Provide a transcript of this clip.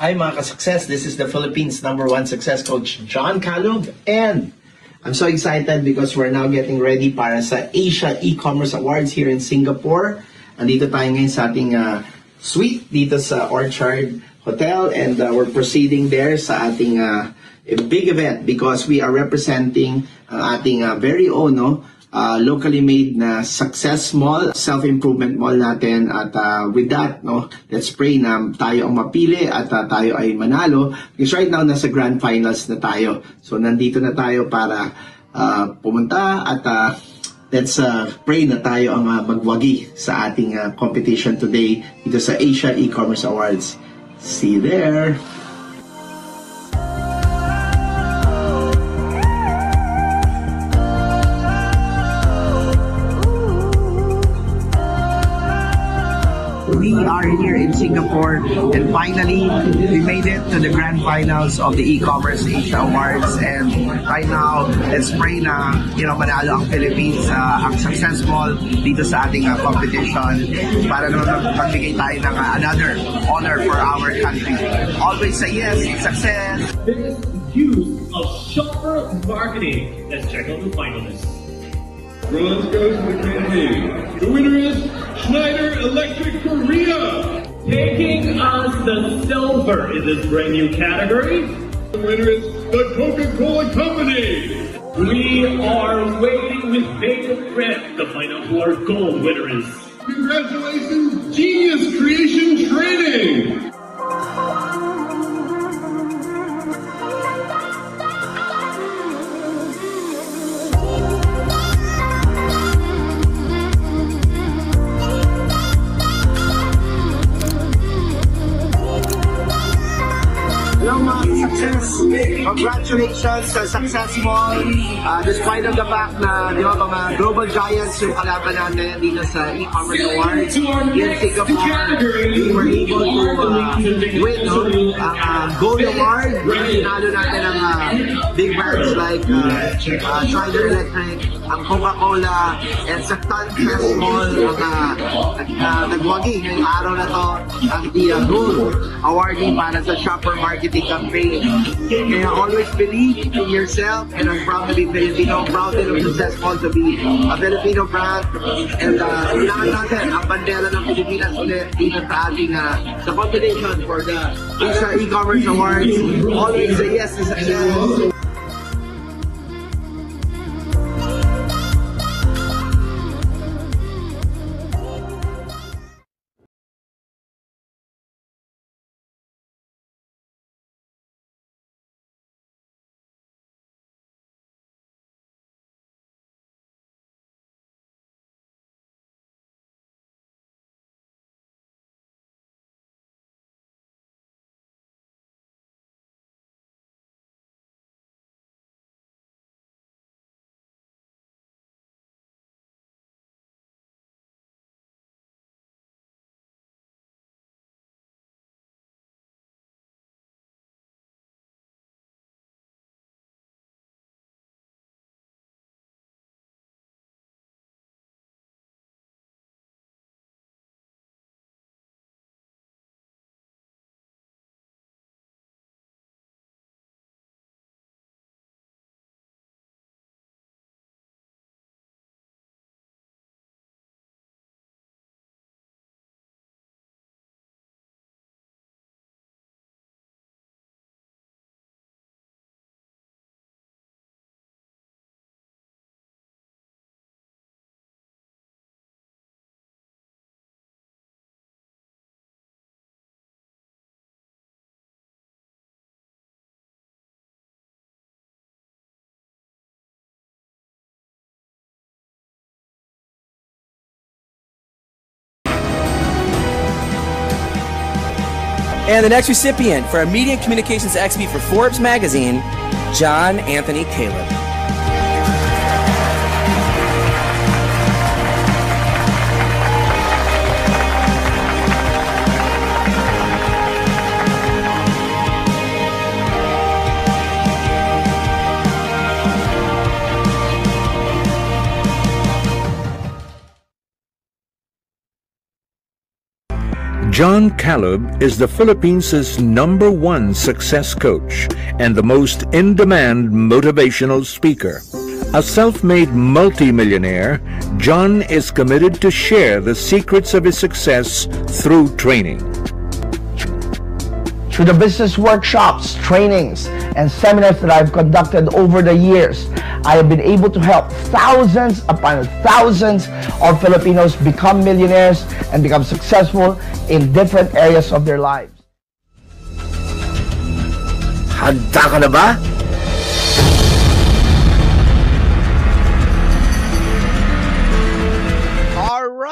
Hi mga ka-success, this is the Philippines #1 success coach, John Calub, and I'm so excited because we're now getting ready para sa Asia E-Commerce Awards here in Singapore. Andito tayo ngayon sa ating suite dito sa Orchard Hotel, and we're proceeding there sa ating big event because we are representing ating very own locally made na success mall, self-improvement mall natin. At with that, let's pray na tayo ang mapili at tayo ay manalo. Because right now, nasa grand finals na tayo. So, nandito na tayo para pumunta at let's pray na tayo ang magwagi sa ating competition today dito sa Asia E-Commerce Awards. See you there! We are here in Singapore, and finally we made it to the grand finals of the E-Commerce Asia Awards. And right now, let's pray na manalo ang Philippines, ang successful dito sa ating competition para naman magbigay tayo ng another honor for our country. Always say yes, success! Biggest use of shopper marketing. Let's check out the finalists. Bronze goes to the campaign. The winner is Schneider Electric Korea. Taking us the silver in this brand new category. The winner is the Coca-Cola Company. We are waiting with bated breath to find out who our gold winner is. Congratulations, Genius Creation Training. Hello mga success! Congratulations sa successful despite of the fact na mga global giants yung kalaban natin dito sa E-Commerce Awards in Singapore. We were able to win ang Gold Award. Tinalo natin ang big brands like Schneider Electric, ang Coca-Cola, and sa Success Mall nagwagi ngayong araw na to ang Gold Awarding para sa shopper marketing campaign. Kaya always believe in yourself, and I'm proud to be Filipino, proud and successful to be a Filipino brand. And kailangan natin ang bandera ng Pilipinas ulit dito sa ating sa competition for the Asia E-Commerce Awards. Always say yes to success. And the next recipient for a Media and Communications XP for Forbes magazine, John Anthony Caleb. John Caleb is the Philippines' #1 success coach and the most in-demand motivational speaker. A self-made multimillionaire, John is committed to share the secrets of his success through training. Through the business workshops, trainings, and seminars that I've conducted over the years, I have been able to help thousands upon thousands of Filipinos become millionaires and become successful in different areas of their lives. Handa ka na ba?